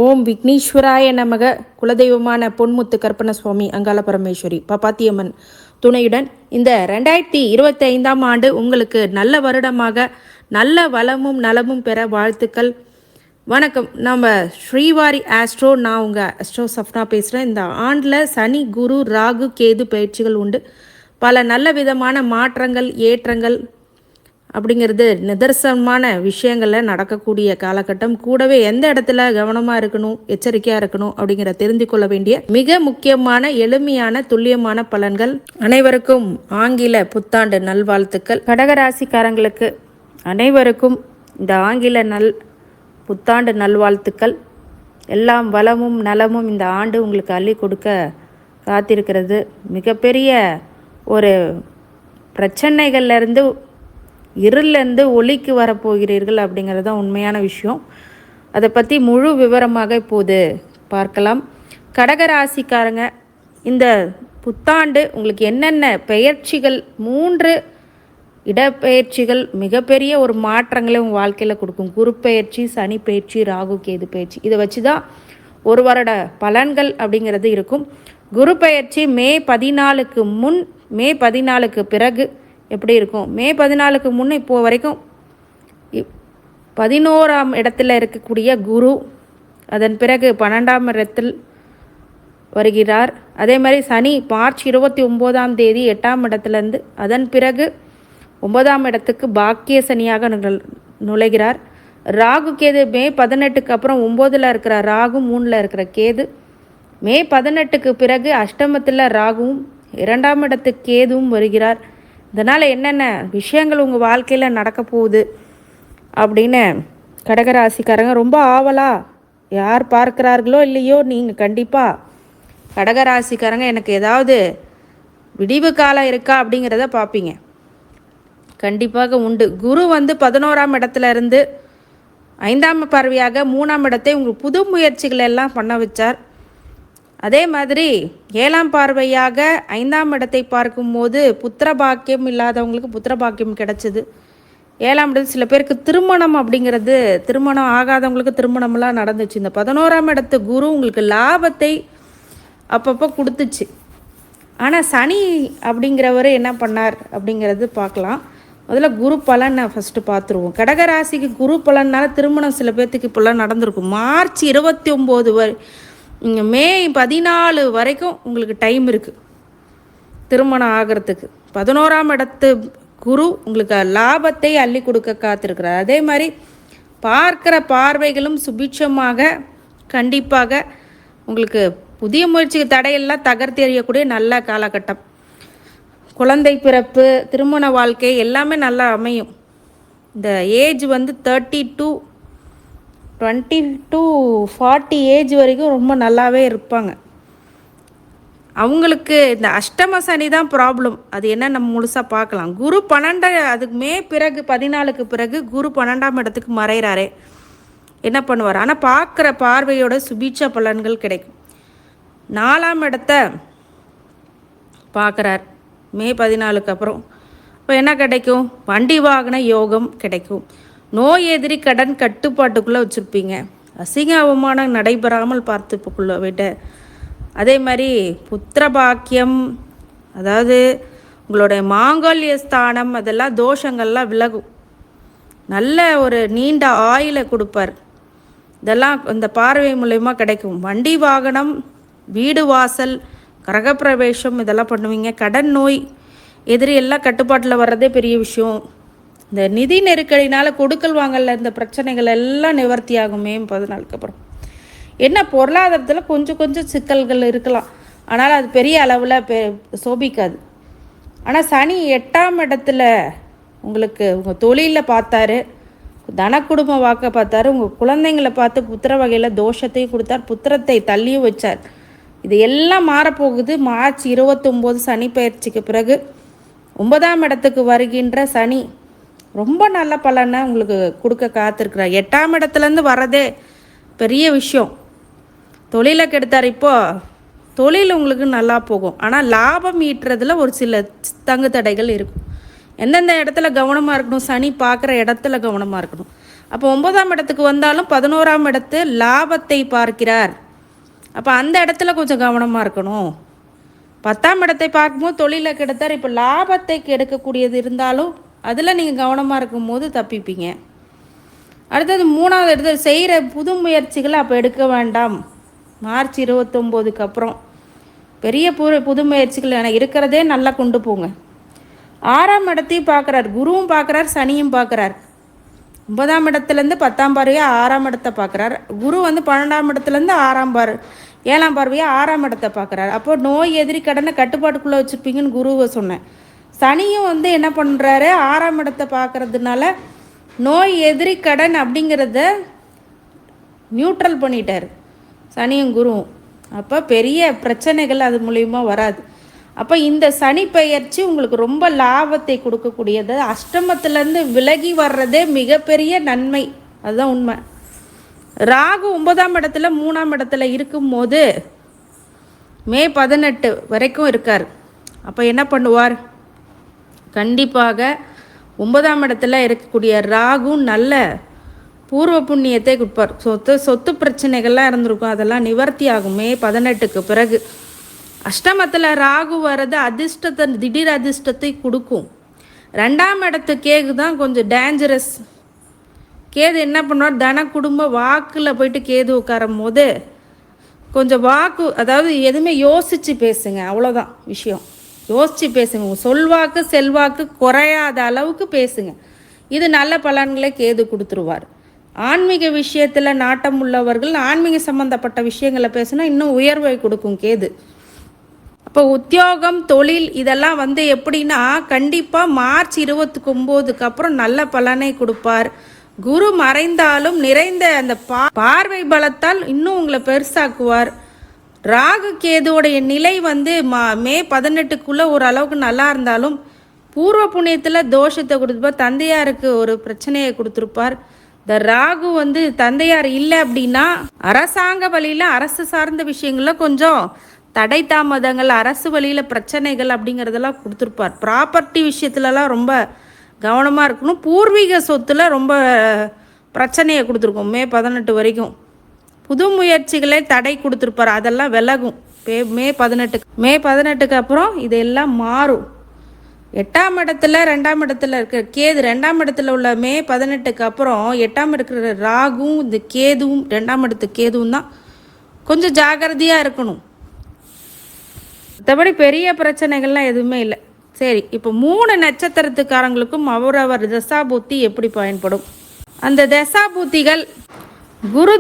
ஓம் விக்னேஸ்வராய நமக. குலதெய்வமான பொன்முத்து கற்பன சுவாமி அங்காள பரமேஸ்வரி பாப்பாத்தியம்மன் துணையுடன் இந்த 2025ஆம் ஆண்டு உங்களுக்கு நல்ல வருடமாக நல்ல வளமும் நலமும் பெற வாழ்த்துக்கள். வணக்கம். நம்ம ஸ்ரீவாரி ஆஸ்ட்ரோ, நான் உங்கள் அஸ்ட்ரோ சஃப்னா பேசுகிறேன். இந்த ஆண்டில் சனி, குரு, ராகு, கேது பயிற்சிகள் உண்டு. பல நல்ல விதமான மாற்றங்கள், ஏற்றங்கள் அப்படிங்கிறது நிதர்சனமான விஷயங்களில் நடக்கக்கூடிய காலகட்டம். கூடவே எந்த இடத்துல கவனமாக இருக்கணும், எச்சரிக்கையாக இருக்கணும் அப்படிங்கிற தெரிந்து கொள்ள வேண்டிய மிக முக்கியமான எளிமையான துல்லியமான பலன்கள். அனைவருக்கும் ஆங்கில புத்தாண்டு நல்வாழ்த்துக்கள். கடகராசிக்காரங்களுக்கு அனைவருக்கும் இந்த ஆங்கில புத்தாண்டு நல்வாழ்த்துக்கள். எல்லாம் வளமும் நலமும் இந்த ஆண்டு உங்களுக்கு அள்ளி கொடுக்க காத்திருக்கிறது. மிகப்பெரிய ஒரு பிரச்சனைகள்லேருந்து, இருளிலேருந்து ஒளிக்கு வரப்போகிறீர்கள் அப்படிங்கிறது தான் உண்மையான விஷயம். அதை பற்றி முழு விவரமாக இப்போது பார்க்கலாம். கடகராசிக்காரங்க, இந்த புத்தாண்டு உங்களுக்கு என்னென்ன பெயர்ச்சிகள், 3 இடப்பெயர்ச்சிகள் மிகப்பெரிய ஒரு மாற்றங்களை உங்கள் வாழ்க்கையில் கொடுக்கும். குரு பெயர்ச்சி, சனி பெயர்ச்சி, ராகு கேது பெயர்ச்சி. இதை வச்சு தான் ஒரு வருட பலன்கள் அப்படிங்கிறது இருக்கும். குரு பெயர்ச்சி மே 14க்கு முன், மே 14க்கு பிறகு எப்படி இருக்கும்? மே 14க்கு முன்னே இப்போ வரைக்கும் 11ஆம் இடத்துல இருக்கக்கூடிய குரு அதன் பிறகு 12ஆம் இடத்தில் வருகிறார். அதே மாதிரி சனி மார்ச் 29ஆம் தேதி 8ஆம் இடத்துலேருந்து அதன் பிறகு 9ஆம் இடத்துக்கு பாக்கிய சனியாக நுழைகிறார். ராகு கேது மே 18க்கு அப்புறம் 9ல் இருக்கிற ராகு, 3ல் இருக்கிற கேது. மே 18க்கு பிறகு அஷ்டமத்தில் ராகுவும் 2ஆம் இடத்துக்கு கேதுவும் வருகிறார். இதனால் என்னென்ன விஷயங்கள் உங்கள் வாழ்க்கையில் நடக்க போகுது அப்படின்னு கடகராசிக்காரங்க ரொம்ப ஆவலாக, யார் பார்க்குறார்களோ இல்லையோ, நீங்கள் கண்டிப்பாக கடகராசிக்காரங்க எனக்கு ஏதாவது விடிவு காலம் இருக்கா அப்படிங்கிறத பார்ப்பீங்க. கண்டிப்பாக உண்டு. குரு 11ஆம் இடத்துல இருந்து 5ஆம் பார்வையாக 3ஆம் இடத்தை உங்களுக்கு புது முயற்சிகள் எல்லாம் பண்ண வச்சார். அதே மாதிரி 7ஆம் பார்வையாக 5ஆம் இடத்தை பார்க்கும்போது புத்திர பாக்கியம் இல்லாதவங்களுக்கு புத்திர பாக்கியம் கிடச்சிது. 7ஆம் இடத்து சில பேருக்கு திருமணம் அப்படிங்கிறது, திருமணம் ஆகாதவங்களுக்கு திருமணம்லாம் நடந்துச்சு. இந்த 11ஆம் இடத்து குரு உங்களுக்கு லாபத்தை அப்பப்போ கொடுத்துச்சு. ஆனால் சனி அப்படிங்கிறவர் என்ன பண்ணார் அப்படிங்கிறது பார்க்கலாம். முதல்ல குரு பலனை ஃபஸ்ட்டு பார்த்துருவோம். கடகராசிக்கு குரு பலனால திருமணம் சில பேர்த்துக்கு இப்போல்லாம் நடந்திருக்கும். மார்ச் 29 மே 14 வரைக்கும் உங்களுக்கு டைம் இருக்குது திருமணம் ஆகிறதுக்கு. 11ஆம் இடத்து குரு உங்களுக்கு லாபத்தை அள்ளி கொடுக்க காத்திருக்கிறார். அதே மாதிரி பார்க்குற பார்வைகளும் சுபிட்சமாக கண்டிப்பாக உங்களுக்கு புதிய முயற்சிக்கு தடையெல்லாம் தகர்த்து எறியக்கூடிய நல்ல காலகட்டம். குழந்தை பிறப்பு, திருமண வாழ்க்கை எல்லாமே நல்லா அமையும். இந்த ஏஜ் 30 to 20 to 40 ஏஜ் வரைக்கும் ரொம்ப நல்லாவே இருப்பாங்க. அவங்களுக்கு இந்த அஷ்டம சனி தான் ப்ராப்ளம். அது என்ன நம்ம முழுசாக பார்க்கலாம். குரு 12 அதுக்கு பிறகு 14க்கு பிறகு குரு 12ஆம் இடத்துக்கு மறைகிறாரே, என்ன பண்ணுவார்? ஆனால் பார்க்குற பார்வையோட சுபீட்ச பலன்கள் கிடைக்கும். 4ஆம் இடத்தை பார்க்குறார் மே 14க்கு அப்புறம். இப்போ என்ன கிடைக்கும்? வண்டி வாகன யோகம் கிடைக்கும். நோய் எதிரி கடன் கட்டுப்பாட்டுக்குள்ளே வச்சுருப்பீங்க. அசிங்க அவமானம் நடைபெறாமல் பார்த்துக்குள்ள விட. அதே மாதிரி புத்திர பாக்கியம், அதாவது உங்களுடைய மாங்கல்ய ஸ்தானம், அதெல்லாம் தோஷங்கள்லாம் விலகும். நல்ல ஒரு நீண்ட ஆயுளை கொடுப்பார். இதெல்லாம் இந்த பார்வை மூலயமா கிடைக்கும். வண்டி வாகனம், வீடு வாசல், கிரகப்பிரவேசம் இதெல்லாம் பண்ணுவீங்க. கடன் நோய் எதிரி எல்லாம் கட்டுப்பாட்டில் வர்றதே பெரிய விஷயம். இந்த நிதி நெருக்கடினால் கொடுக்கல் வாங்கல இந்த பிரச்சனைகள் எல்லாம் நிவர்த்தி ஆகும் மே 14க்கு அப்புறம். என்ன பொருளாதாரத்தில் கொஞ்சம் சிக்கல்கள் இருக்கலாம், ஆனால் அது பெரிய அளவில் சோபிக்காது. ஆனால் சனி 8ஆம் இடத்துல உங்களுக்கு உங்கள் தொழிலில் பார்த்தாரு, தன குடும்ப வாக்க பார்த்தாரு, உங்கள் குழந்தைங்களை பார்த்து புத்திர வகையில் தோஷத்தையும் கொடுத்தார், புத்திரத்தை தள்ளியும் வச்சார். இது எல்லாம் மாறப்போகுது மார்ச் 29 சனி பயிற்சிக்கு பிறகு. 9ஆம் இடத்துக்கு வருகின்ற சனி ரொம்ப நல்ல பலனை உங்களுக்கு கொடுக்க காத்திருக்கிறார். 8ஆம் இடத்துலேருந்து வர்றதே பெரிய விஷயம். தொழிலை கெடுத்தார். இப்போது தொழில் உங்களுக்கு நல்லா போகும், ஆனால் லாபம் ஈட்டுறதுல ஒரு சில தங்கு தடைகள் இருக்கும். எந்தெந்த இடத்துல கவனமாக இருக்கணும்? சனி பார்க்குற இடத்துல கவனமாக இருக்கணும். அப்போ 9ஆம் இடத்துக்கு வந்தாலும் 11ஆம் இடத்து லாபத்தை பார்க்கிறார். அப்போ அந்த இடத்துல கொஞ்சம் கவனமாக இருக்கணும். 10ஆம் இடத்தை பார்க்கும்போது தொழிலை கெடுத்தார். இப்போ லாபத்தை கெடுக்கக்கூடியது இருந்தாலும் அதில் நீங்கள் கவனமாக இருக்கும்போது தப்பிப்பீங்க. அடுத்தது 3வது இடத்துல செய்கிற புது முயற்சிகளை அப்போ எடுக்க வேண்டாம். மார்ச் 29க்கு அப்புறம் பெரிய புது முயற்சிகள் என இருக்கிறதே நல்லா கொண்டு போங்க. 6ஆம் இடத்தையும் பார்க்குறார், குருவும் பார்க்குறார், சனியும் பார்க்குறார். 9ஆம் இடத்துலேருந்து 10ஆம் பார்வையாக 6ஆம் இடத்தை பார்க்குறார். குரு வந்து 12ஆம் இடத்துலேருந்து 7ஆம் பார்வையாக 6ஆம் இடத்தை பார்க்குறாரு. அப்போ நோய் எதிரி கடனை கட்டுப்பாட்டுக்குள்ளே வச்சுருப்பீங்கன்னு குருவை சொன்னேன். சனியும் வந்து என்ன பண்ணுறாரு, 6ஆம் இடத்தை பார்க்குறதுனால நோய் எதிரி கடன் அப்படிங்கிறத நியூட்ரல் பண்ணிட்டார் சனியும் குருவும். அப்போ பெரிய பிரச்சனைகள் அது மூலிமா வராது. அப்போ இந்த சனி பெயர்ச்சி உங்களுக்கு ரொம்ப லாபத்தை கொடுக்கக்கூடியது. அஷ்டமத்திலேருந்து விலகி வர்றதே மிகப்பெரிய நன்மை, அதுதான் உண்மை. ராகு 9ஆம் இடத்துல 3ஆம் இடத்துல இருக்கும்போது மே 18 வரைக்கும் இருக்கார். அப்போ என்ன பண்ணுவார், கண்டிப்பாக 9ஆம் இடத்துல இருக்கக்கூடிய ராகு நல்ல பூர்வ புண்ணியத்தை கொடுப்பார். சொத்து பிரச்சனைகள்லாம் இருந்திருக்கும், அதெல்லாம் நிவர்த்தி ஆகும் மே 18க்கு பிறகு. அஷ்டமத்தில் ராகு வர்றது அதிர்ஷ்டத்தை, திடீர் அதிர்ஷ்டத்தை கொடுக்கும். 2ஆம் இடத்து கேது தான் கொஞ்சம் டேஞ்சரஸ். கேது என்ன பண்ணுவார், தன குடும்ப வாக்கில் போயிட்டு கேது உட்காரும் போது கொஞ்சம் வாக்கு, அதாவது எதுவுமே யோசித்து பேசுங்க, அவ்வளோதான் விஷயம். யோசித்து பேசுங்க, சொல்வாக்கு செல்வாக்கு குறையாத அளவுக்கு பேசுங்க. இது நல்ல பலன்களை கேது கொடுத்துருவார். ஆன்மீக விஷயத்தில் நாட்டம் உள்ளவர்கள் ஆன்மீக சம்மந்தப்பட்ட விஷயங்களை பேசினா இன்னும் உயர்வை கொடுக்கும் கேது. இப்போ உத்தியோகம் தொழில் இதெல்லாம் வந்து எப்படின்னா கண்டிப்பாக மார்ச் 29க்கு அப்புறம் நல்ல பலனை கொடுப்பார். குரு மறைந்தாலும் நிறைந்த அந்த பார்வை பலத்தால் இன்னும் உங்களை பெருசாக்குவார். ராகு கேதுவோடைய நிலை வந்து மே 18க்குள்ளே ஓரளவுக்கு நல்லா இருந்தாலும் பூர்வ புண்ணியத்தில் தோஷத்தை கொடுத்துப்பார். தந்தையாருக்கு ஒரு பிரச்சனையை கொடுத்துருப்பார். இந்த ராகு வந்து தந்தையார் இல்லை அப்படின்னா அரசாங்க வழியில் அரசு சார்ந்த விஷயங்களில் கொஞ்சம் தடை தாமதங்கள், அரசு வழியில் பிரச்சனைகள் அப்படிங்கிறதெல்லாம் கொடுத்துருப்பார். ப்ராப்பர்ட்டி விஷயத்துலலாம் ரொம்ப கவனமாக இருக்கணும். பூர்வீக சொத்தில் ரொம்ப பிரச்சனையை கொடுத்துருக்கோம் மே 18 வரைக்கும். புது முயற்சிகளை தடை கொடுத்துருப்பார், அதெல்லாம் விலகும் மே 18க்கு அப்புறம் இதெல்லாம் மாறும். 8ஆம் இடத்துல 2ஆம் இடத்துல இருக்கிற கேது, 2ஆம் இடத்துல உள்ள மே 18க்கு அப்புறம் 8ஆம் இருக்கிற ராகும் இந்த கேதுவும் 2ஆம் இடத்து கேதுவும் தான் கொஞ்சம் ஜாகிரதையாக இருக்கணும். மற்றபடி பெரிய பிரச்சனைகள்லாம் எதுவுமே இல்லை. சரி, இப்போ 3 நட்சத்திரத்துக்காரங்களுக்கும் அவரவர் தசாபுத்தி எப்படி பயன்படும்? அந்த தசாபுத்திகள் குரு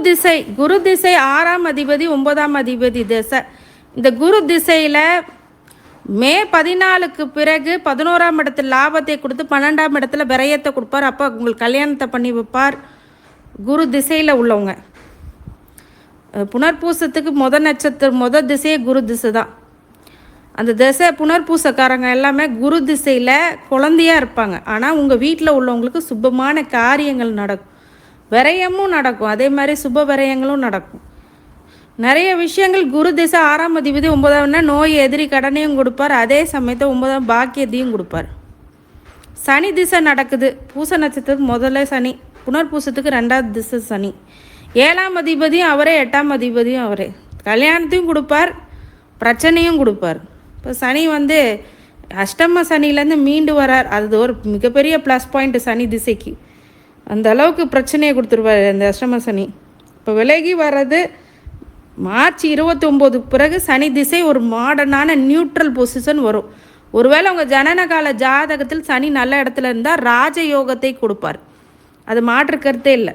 திசை 6ஆம் அதிபதி 9ஆம் அதிபதி திசை. இந்த குரு திசையில் மே 14க்கு பிறகு 11ஆம் இடத்துல லாபத்தை கொடுத்து 12ஆம் இடத்துல விரயத்தை கொடுப்பார். அப்போ உங்களுக்கு கல்யாணத்தை பண்ணி வைப்பார். குரு திசையில் உள்ளவங்க புனர்பூசத்துக்கு முதல் திசையே குரு திசை தான். அந்த திசை புனர்பூசக்காரங்க எல்லாமே குரு திசையில் குழந்தையாக இருப்பாங்க. ஆனால் உங்கள் வீட்டில் உள்ளவங்களுக்கு சுபமான காரியங்கள் நடக்கும், விரயமும் நடக்கும், அதே மாதிரி சுப விரயங்களும் நடக்கும். நிறைய விஷயங்கள் குரு திசை 6ஆம் அதிபதி 9ஆம்னா நோய் எதிரி கடனையும் கொடுப்பார், அதே சமயத்தை 9ஆம் பாக்கியத்தையும் கொடுப்பார். சனி திசை நடக்குது, பூச நட்சத்திரத்துக்கு முதல்ல சனி, புனர்பூசத்துக்கு 2ஆவது திசை சனி. 7ஆம் அதிபதியும் அவரே, 8ஆம் அதிபதியும் அவரே. கல்யாணத்தையும் கொடுப்பார், பிரச்சனையும் கொடுப்பார். இப்போ சனி வந்து அஷ்டம சனிலேருந்து மீண்டு வரார், அது ஒரு மிகப்பெரிய ப்ளஸ் பாயிண்ட் சனி திசைக்கு. அந்த அளவுக்கு பிரச்சனையை கொடுத்துருவார் அந்த அஷ்டம சனி. இப்போ விலகி வர்றது மார்ச் 29 பிறகு சனி திசை ஒரு மாடர்னான நியூட்ரல் பொசிஷன் வரும். ஒருவேளை உங்கள் ஜனனகால ஜாதகத்தில் சனி நல்ல இடத்துல இருந்தால் ராஜயோகத்தை கொடுப்பார், அது மாற்று கருத்தே இல்லை.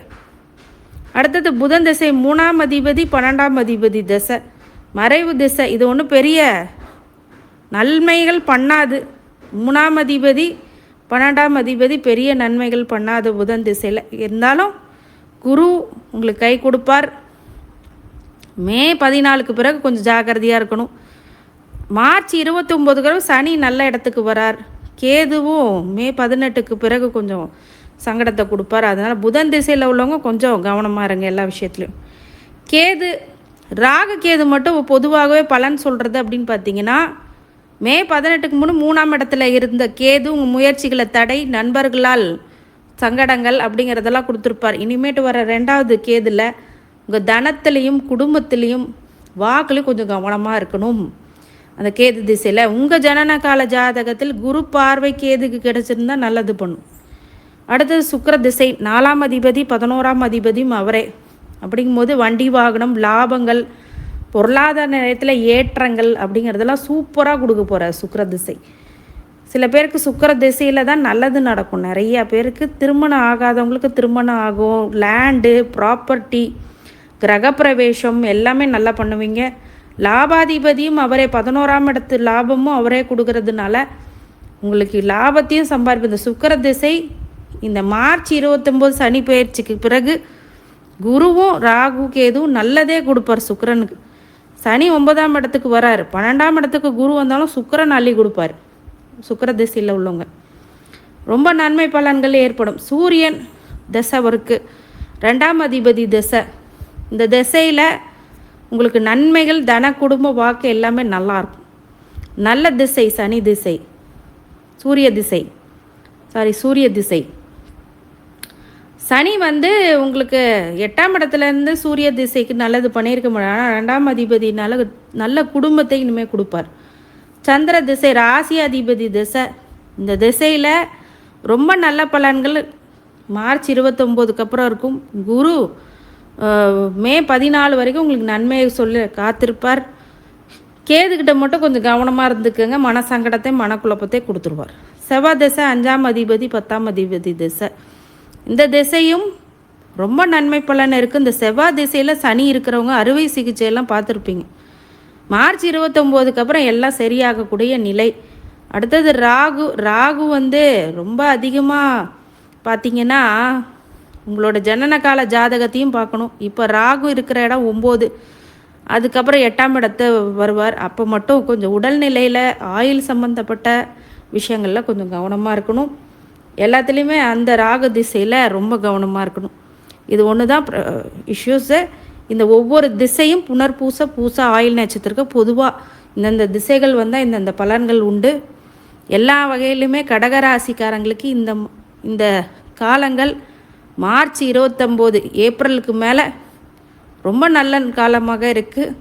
அடுத்தது புதன் திசை 3ஆம் அதிபதி 12ஆம் அதிபதி திசை, மறைவு திசை. இது ஒன்றும் பெரிய நன்மைகள் பண்ணாது. 3ஆம் அதிபதி 12ஆம் அதிபதி பெரிய நன்மைகள் பண்ணாது புதன் திசையில். இருந்தாலும் குரு உங்களுக்கு கை கொடுப்பார். மே 14க்கு பிறகு கொஞ்சம் ஜாக்கிரதையாக இருக்கணும். மார்ச் 29க்கு சனி நல்ல இடத்துக்கு வரார். கேதுவும் மே 18க்கு பிறகு கொஞ்சம் சங்கடத்தை கொடுப்பார். அதனால் புதன் திசையில் உள்ளவங்க கொஞ்சம் கவனமாக இருங்க எல்லா விஷயத்துலையும். கேது ராகு கேது மட்டும் பொதுவாகவே பலன் சொல்கிறது அப்படின்னு பார்த்தீங்கன்னா, மே 18க்கு முன் 3ஆம் இடத்துல இருந்த கேது உங்கள் முயற்சிகளை தடை, நண்பர்களால் சங்கடங்கள் அப்படிங்கிறதெல்லாம் கொடுத்துருப்பார். இனிமேட்டு வர 2வது கேதுல உங்கள் தனத்துலேயும் குடும்பத்துலேயும் வாக்குலையும் கொஞ்சம் கவனமாக இருக்கணும். அந்த கேது திசையில் உங்கள் ஜனன கால ஜாதகத்தில் குரு பார்வை கேதுக்கு கிடச்சிருந்தா நல்லது பண்ணும். அடுத்தது சுக்கிர திசை 4ஆம் அதிபதி 11ஆம் அதிபதியும் அவரே. அப்படிங்கும்போது வண்டி வாகனம் லாபங்கள் பொருளாதார நிலையத்தில் ஏற்றங்கள் அப்படிங்கிறதெல்லாம் சூப்பராக கொடுக்க போகிறார் சுக்கிர திசை. சில பேருக்கு சுக்கிர திசையில் தான் நல்லது நடக்கும். நிறையா பேருக்கு திருமணம் ஆகாதவங்களுக்கு திருமணம் ஆகும். லேண்டு ப்ராப்பர்ட்டி கிரகப்பிரவேசம் எல்லாமே நல்லா பண்ணுவீங்க. லாபாதிபதியும் அவரே 11ஆம் இடத்து லாபமும் அவரே கொடுக்கறதுனால உங்களுக்கு லாபத்தையும் சம்பாதிப்பது. இந்த சுக்கிர திசை இந்த மார்ச் 29 சனி பயிற்சிக்கு பிறகு குருவும் ராகு கேதுவும் நல்லதே கொடுப்பார் சுக்கிரனுக்கு. சனி 9ஆம் இடத்துக்கு வராரு, 12ஆம் இடத்துக்கு குரு வந்தாலும் சுக்கிரன் அள்ளி கொடுப்பார். சுக்கிர திசையில் உள்ளவங்க ரொம்ப நன்மை பலன்கள் ஏற்படும். சூரியன் திசை அவருக்கு 2ஆம் அதிபதி திசை. இந்த திசையில் உங்களுக்கு நன்மைகள் தன குடும்ப வாக்கு எல்லாமே நல்லாயிருக்கும். நல்ல திசை சனி திசை, சூரிய திசை. சனி உங்களுக்கு 8ஆம் இடத்துலேருந்து சூரிய திசைக்கு நல்லது பண்ணியிருக்க முடியாது. ஆனால் 2ஆம் அதிபதினால நல்ல குடும்பத்தை இனிமேல் கொடுப்பார். சந்திர திசை ராசி அதிபதி திசை. இந்த திசையில் ரொம்ப நல்ல பலன்கள் மார்ச் 29க்கு அப்புறம் இருக்கும். குரு மே 14 வரைக்கும் உங்களுக்கு நன்மையை சொல்லி காத்திருப்பார். கேதுக்கிட்ட மட்டும் கொஞ்சம் கவனமாக இருந்துக்குங்க. மனசங்கடத்தை மனக்குழப்பத்தை கொடுத்துருவார். செவ்வாய் திசை 5ஆம் அதிபதி 10ஆம் அதிபதி திசை. இந்த திசையும் ரொம்ப நன்மை பலன் இருக்குது. இந்த செவ்வாய் திசையில் சனி இருக்கிறவங்க அறுவை சிகிச்சையெல்லாம் பார்த்துருப்பீங்க. மார்ச் 29க்கு அப்புறம் எல்லாம் சரியாகக்கூடிய நிலை. அடுத்தது ராகு ரொம்ப அதிகமாக பார்த்தீங்கன்னா உங்களோட ஜனன கால ஜாதகத்தையும் பார்க்கணும். இப்போ ராகு இருக்கிற இடம் 9, அதுக்கப்புறம் 8ஆம் இடத்தை வருவார். அப்போ மட்டும் கொஞ்சம் உடல்நிலையில் ஆயில் சம்மந்தப்பட்ட விஷயங்களில் கொஞ்சம் கவனமாக இருக்கணும். எல்லாத்துலேயுமே அந்த ராகு திசையில் ரொம்ப கவனமாக இருக்கணும். இது ஒன்று தான் இஷ்யூஸு. இந்த ஒவ்வொரு திசையும் பூச ஆயில் நட்சத்திரத்துக்கு பொதுவாக இந்தந்த திசைகள் வந்தால் இந்தந்த பலன்கள் உண்டு. எல்லா வகையிலுமே கடகராசிக்காரங்களுக்கு இந்த காலங்கள் மார்ச் 29 ஏப்ரலுக்கு மேலே ரொம்ப நல்ல காலமாக இருக்குது.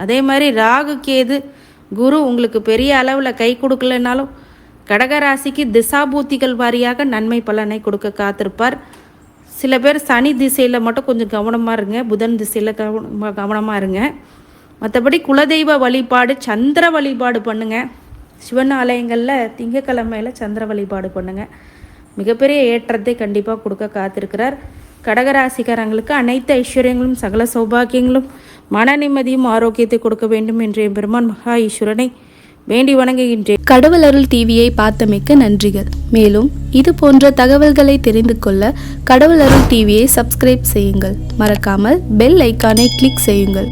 அதே மாதிரி ராகு கேது குரு உங்களுக்கு பெரிய அளவில் கை கொடுக்கலனாலும் கடகராசிக்கு திசாபூத்திகள் வாரியாக நன்மை பலனை கொடுக்க காத்திருப்பார். சில பேர் சனி திசையில் மட்டும் கொஞ்சம் கவனமாக இருங்க, புதன் திசையில் கவனமாக இருங்க. மற்றபடி குலதெய்வ வழிபாடு சந்திர வழிபாடு பண்ணுங்கள். சிவன் ஆலயங்களில் திங்கக்கிழமையில் சந்திர வழிபாடு பண்ணுங்கள். மிகப்பெரிய ஏற்றத்தை கண்டிப்பாக கொடுக்க காத்திருக்கிறார். கடகராசிக்காரங்களுக்கு அனைத்து ஐஸ்வர்யங்களும் சகல சௌபாகியங்களும் மன நிம்மதியும் ஆரோக்கியத்தை கொடுக்க வேண்டும் என்ற பெருமான் மகா ஈஸ்வரனை வேண்டி வணங்குகின்றேன். கடவுள் அருள் டிவியை பார்த்தமைக்கு நன்றிகள். மேலும் இது போன்ற தகவல்களை தெரிந்து கொள்ள கடவுள் அருள் டிவியை சப்ஸ்கிரைப் செய்யுங்கள். மறக்காமல் பெல் ஐக்கானை கிளிக் செய்யுங்கள்.